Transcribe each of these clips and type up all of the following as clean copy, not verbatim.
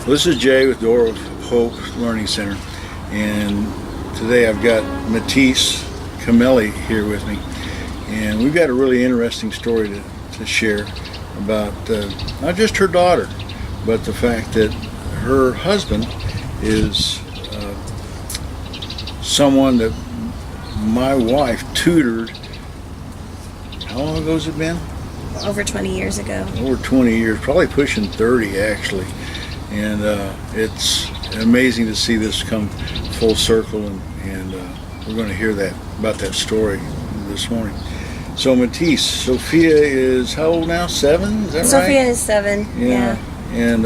This is Jay with Door of Hope Learning Center, and today I've got Matise here with me, and we've got a really interesting story to share about not just her daughter, but the fact that her husband is someone that my wife tutored. How long ago has it been? Over 20 years ago. Over 20 years, probably pushing 30 actually. And it's amazing to see this come full circle, and we're going to hear about that story this morning. So Matise, Sophia is how old now? 7? Is that right? Sophia is 7. Yeah. And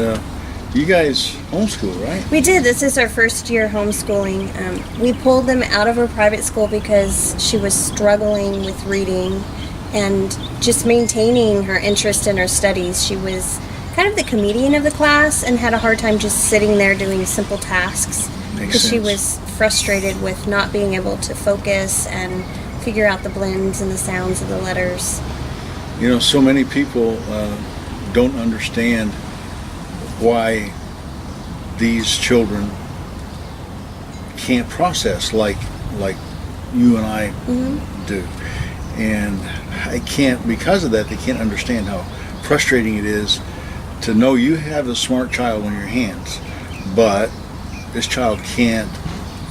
you guys homeschool, right? We did. This is our first year homeschooling. We pulled them out of her private school because she was struggling with reading and just maintaining her interest in her studies. She was kind of the comedian of the class and had a hard time just sitting there doing simple tasks because she was frustrated with not being able to focus and figure out the blends and the sounds of the letters. You know, so many people don't understand why these children can't process like you and I do. And I can't, because of that, they can't understand how frustrating it is to know you have a smart child on your hands, but this child can't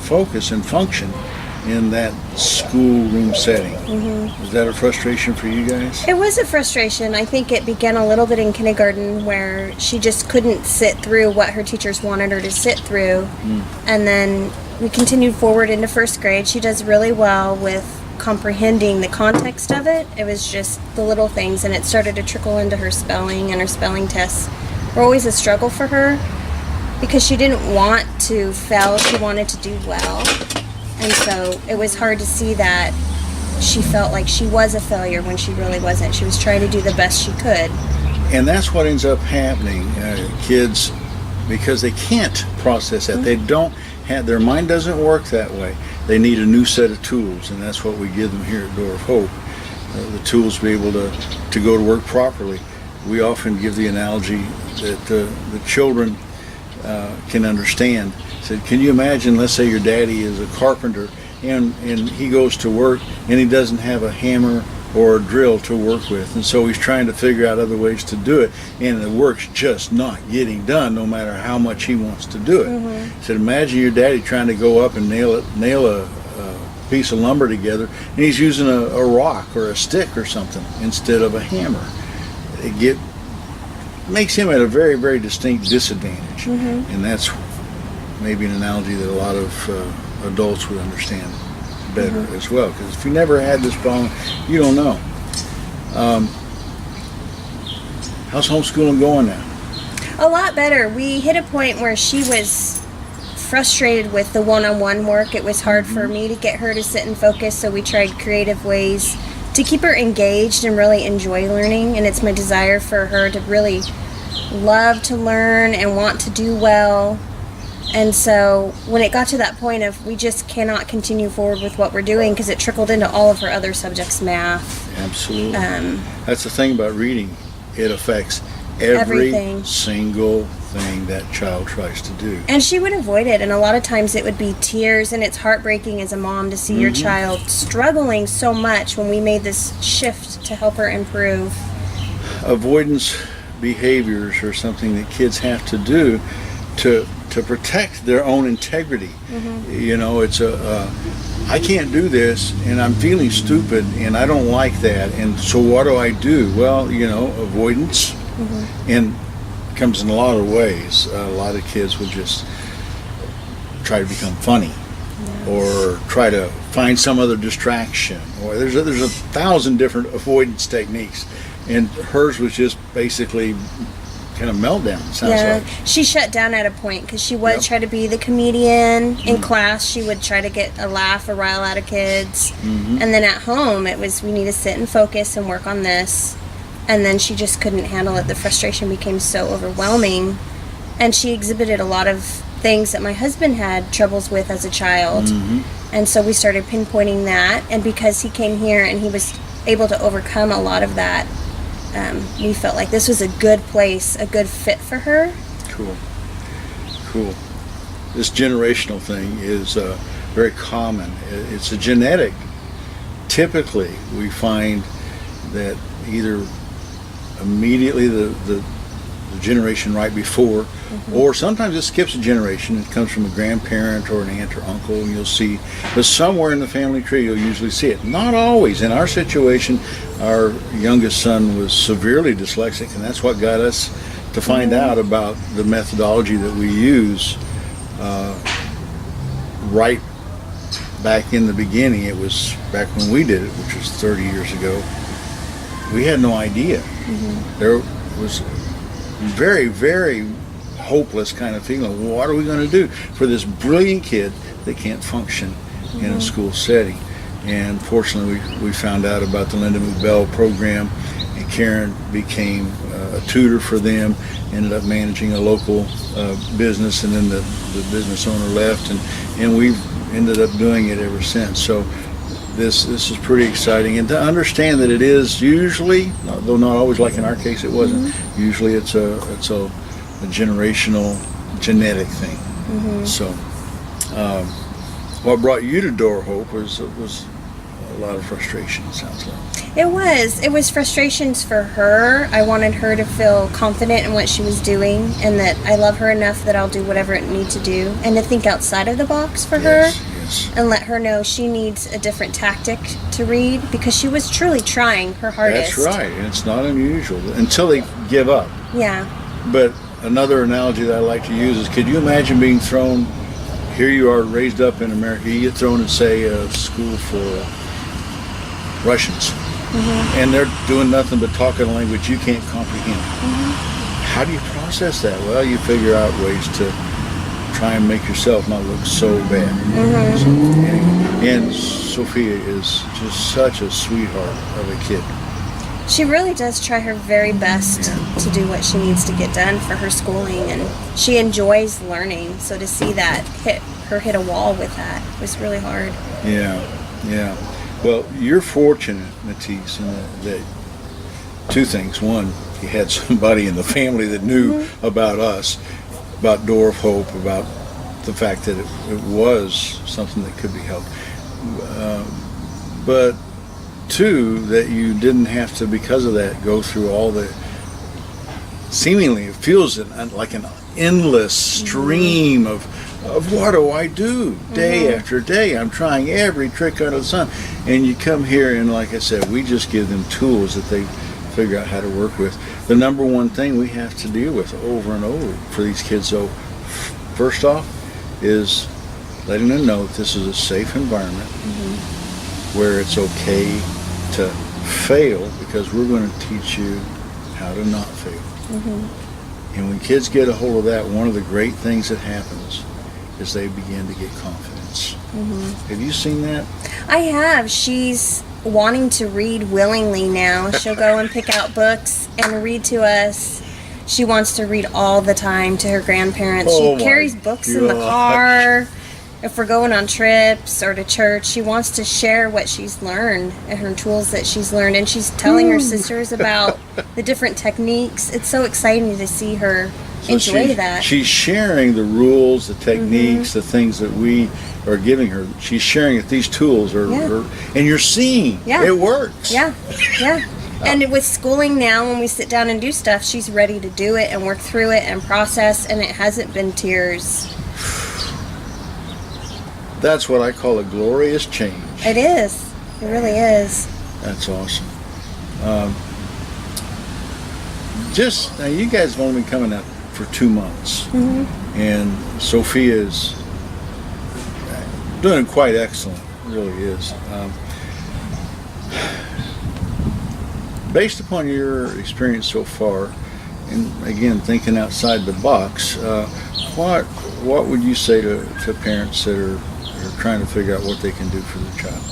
focus and function in that schoolroom setting. Is that a frustration for you guys? It was a frustration. I think it began a little bit in kindergarten where she just couldn't sit through what her teachers wanted her to sit through. And then we continued forward into first grade. She does really well with comprehending the context of it. It was just the little things, and it started to trickle into her spelling, and her spelling tests were always a struggle for her because she didn't want to fail. She wanted to do well, and so it was hard to see that she felt like she was a failure when she really wasn't. She was trying to do the best she could. And that's what ends up happening. Kids, because they can't process that, they don't have, their mind doesn't work that way. They need a new set of tools, and that's what we give them here at Door of Hope. The tools to be able to go to work properly. We often give the analogy that the children can understand. Said, can you imagine, let's say your daddy is a carpenter, and he goes to work and he doesn't have a hammer or a drill to work with, and so he's trying to figure out other ways to do it, and the work's just not getting done no matter how much he wants to do it. He said, imagine your daddy trying to go up and nail a piece of lumber together, and he's using a rock or a stick or something instead of a hammer. It makes him at a very, very distinct disadvantage, and that's maybe an analogy that a lot of adults would understand better as well, because if you never had this problem, you don't know. How's homeschooling going now? A lot better. We hit a point where she was frustrated with the one-on-one work. It was hard for me to get her to sit and focus, so we tried creative ways to keep her engaged and really enjoy learning, and it's my desire for her to really love to learn and want to do well. And so when it got to that point of we just cannot continue forward with what we're doing because it trickled into all of her other subjects, math. Absolutely. That's the thing about reading. It affects every single thing that child tries to do. And she would avoid it, and a lot of times it would be tears, and it's heartbreaking as a mom to see your child struggling so much when we made this shift to help her improve. Avoidance Behaviors are something that kids have to do to protect their own integrity. You know, it's I can't do this, and I'm feeling stupid, and I don't like that, and so what do I do? Well, you know, avoidance, and it comes in a lot of ways. A lot of kids will just try to become funny, or try to find some other distraction, or there's a 1,000 different avoidance techniques, and hers was just basically kind of meltdown, sounds like. She shut down at a point because she would try to be the comedian in class. She would try to get a laugh, a rile out of kids. And then at home, it was, we need to sit and focus and work on this. And then she just couldn't handle it. The frustration became so overwhelming. And she exhibited a lot of things that my husband had troubles with as a child. And so we started pinpointing that. And because he came here and he was able to overcome a lot of that, we felt like this was a good place, a good fit for her. Cool. Cool. This generational thing is very common. It's a genetic. Typically, we find that either immediately the generation right before, or sometimes it skips a generation. It comes from a grandparent or an aunt or uncle, and you'll see, but somewhere in the family tree you'll usually see it. Not always. In our situation, our youngest son was severely dyslexic, and that's what got us to find out about the methodology that we use right back in the beginning. It was back when we did it, which was 30 years ago. We had no idea. There was very, very hopeless kind of feeling. What are we going to do for this brilliant kid that can't function in a school setting? And fortunately, we found out about the Linda Bell program, and Karen became a tutor for them, ended up managing a local business, and then the business owner left, and we've ended up doing it ever since. So this is pretty exciting, and to understand that it is usually, though not always, like in our case it wasn't, usually it's a generational genetic thing. So what brought you to Door Hope was a lot of frustration, it sounds like. It was frustrations for her. I wanted her to feel confident in what she was doing, and that I love her enough that I'll do whatever it needs to do, and to think outside of the box for her, and let her know she needs a different tactic to read, because she was truly trying her hardest. That's right, and it's not unusual until they give up. Yeah. But another analogy that I like to use is, could you imagine being thrown, here you are raised up in America, you get thrown in, say, a school for Russians, and they're doing nothing but talking a language you can't comprehend. How do you process that? Well, you figure out ways to try and make yourself not look so bad. So, anyway, and Sophia is just such a sweetheart of a kid. She really does try her very best to do what she needs to get done for her schooling, and she enjoys learning. So to see that hit a wall with that was really hard. Yeah. Well, you're fortunate, Matise, in that two things. One, you had somebody in the family that knew about us, about Door of Hope, about the fact that it was something that could be helped. But two, that you didn't have to, because of that, go through all the, seemingly it feels like an endless stream of what do I do day after day. I'm trying every trick under the sun, and you come here and, like I said, we just give them tools that they figure out how to work with. The number one thing we have to deal with over and over for these kids, though, first off, is letting them know that this is a safe environment where it's okay to fail, because we're going to teach you how to not fail. And when kids get a hold of that, one of the great things that happens is they begin to get confidence. Have you seen that? I have. She's wanting to read willingly now. She'll go and pick out books and read to us. She wants to read all the time to her grandparents. Oh, she carries books in the car. If we're going on trips or to church, she wants to share what she's learned and her tools that she's learned, and she's telling her sisters about the different techniques. It's so exciting to see her enjoy that. She's sharing the rules, the techniques, the things that we are giving her. She's sharing that these tools are, and you're seeing it works. Yeah. And with schooling now, when we sit down and do stuff, she's ready to do it and work through it and process, and it hasn't been tears. That's what I call a glorious change. It is. It really is. That's awesome. Just now, you guys have only been coming out for 2 months, and Sophia is doing quite excellent. It really is. Based upon your experience so far, and again thinking outside the box, what would you say to parents that are trying to figure out what they can do for their child?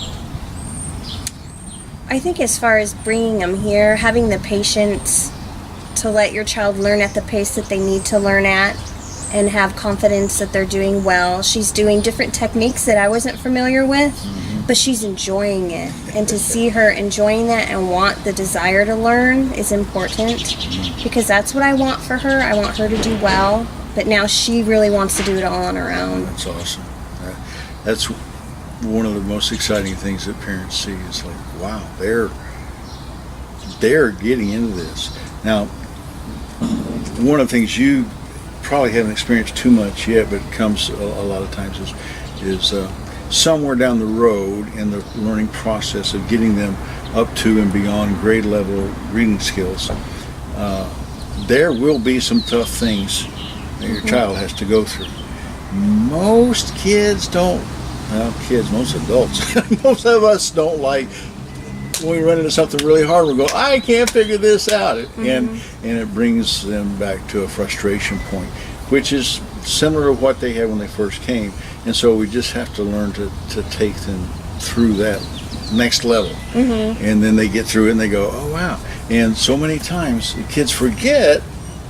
I think as far as bringing them here, having the patience to let your child learn at the pace that they need to learn at, and have confidence that they're doing well. She's doing different techniques that I wasn't familiar with, but she's enjoying it. And to see her enjoying that and want the desire to learn is important, because that's what I want for her. I want her to do well, but now she really wants to do it all on her own. That's awesome. That's one of the most exciting things that parents see. Is like, wow, they're getting into this. Now, one of the things you probably haven't experienced too much yet, but comes a lot of times is somewhere down the road in the learning process of getting them up to and beyond grade level reading skills. There will be some tough things that your child has to go through. Most kids don't, most adults, most of us don't like when we run into something really hard, we go, I can't figure this out. And it brings them back to a frustration point, which is similar to what they had when they first came. And so we just have to learn to take them through that next level. And then they get through it and they go, oh wow. And so many times the kids forget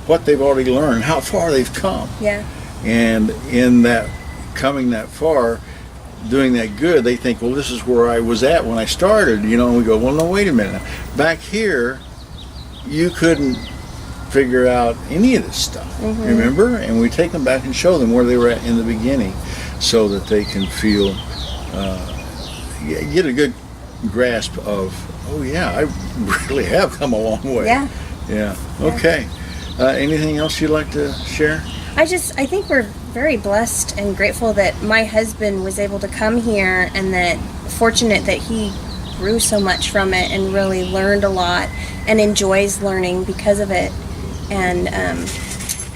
what they've already learned, how far they've come. Yeah. And in that coming that far, doing that good, they think, well, this is where I was at when I started, and we go, well, no, wait a minute. Back here, you couldn't figure out any of this stuff, remember? And we take them back and show them where they were at in the beginning so that they can feel, get a good grasp of, oh yeah, I really have come a long way. Yeah. Okay. Anything else you'd like to share? I think we're very blessed and grateful that my husband was able to come here, and that fortunate that he grew so much from it and really learned a lot and enjoys learning because of it. And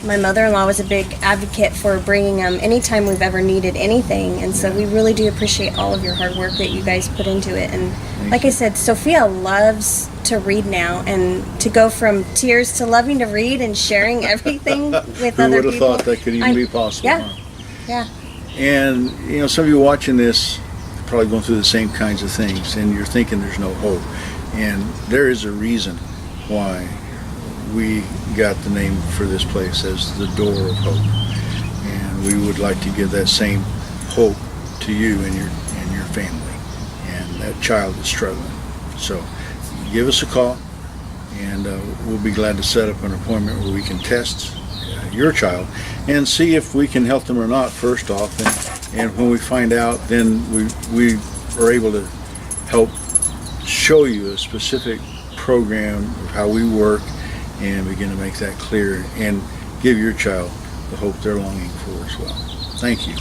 my mother-in-law was a big advocate for bringing him anytime we've ever needed anything, and so we really do appreciate all of your hard work that you guys put into it. And like I said, Sophia loves to read now, and to go from tears to loving to read and sharing everything with Who other would have people. thought that could even be possible? Yeah, Huh? yeah. And some of you watching this are probably going through the same kinds of things, and you're thinking there's no hope. And there is a reason why we got the name for this place as the Door of Hope, and we would like to give that same hope to you and your family and that child that's struggling. So give us a call, and we'll be glad to set up an appointment where we can test your child and see if we can help them or not first off, and when we find out, then we are able to help show you a specific program of how we work and begin to make that clear and give your child the hope they're longing for as well. Thank you.